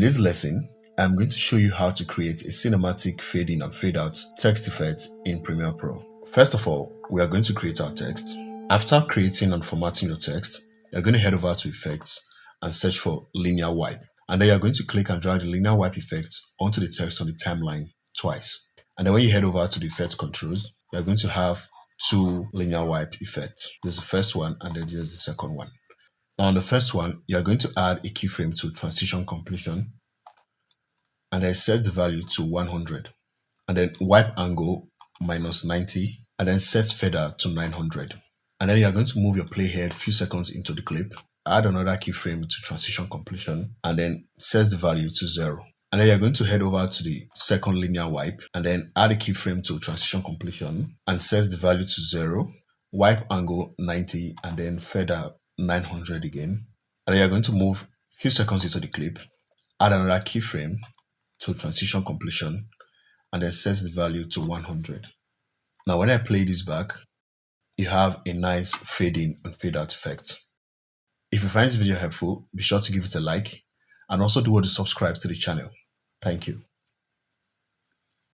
this lesson, I'm going to show you how to create a cinematic fade in and fade out text effect in Premiere Pro. First of all, we are going to create our text. After creating and formatting your text, you're going to head over to Effects and search for Linear Wipe. And then you're going to click and drag the Linear Wipe effect onto the text on the timeline twice. And then when you head over to the Effects controls, you're going to have two Linear Wipe effects. There's the first one and then there's the second one. Now on the first one, you're going to add a keyframe to transition completion and then set the value to 100 and then wipe angle -90 and then set feather to 900. And then you're going to move your playhead a few seconds into the clip, add another keyframe to transition completion and then set the value to 0. And then you're going to head over to the second linear wipe and then add a keyframe to transition completion and set the value to 0, wipe angle 90 and then feather 900 again. And then you're going to move a few seconds into the clip, add another keyframe to transition completion and then set the value to 100. Now when I play this back, you have a nice fade in and fade out effect. If you find this video helpful, be sure to give it a like and also do want to subscribe to the channel. Thank you.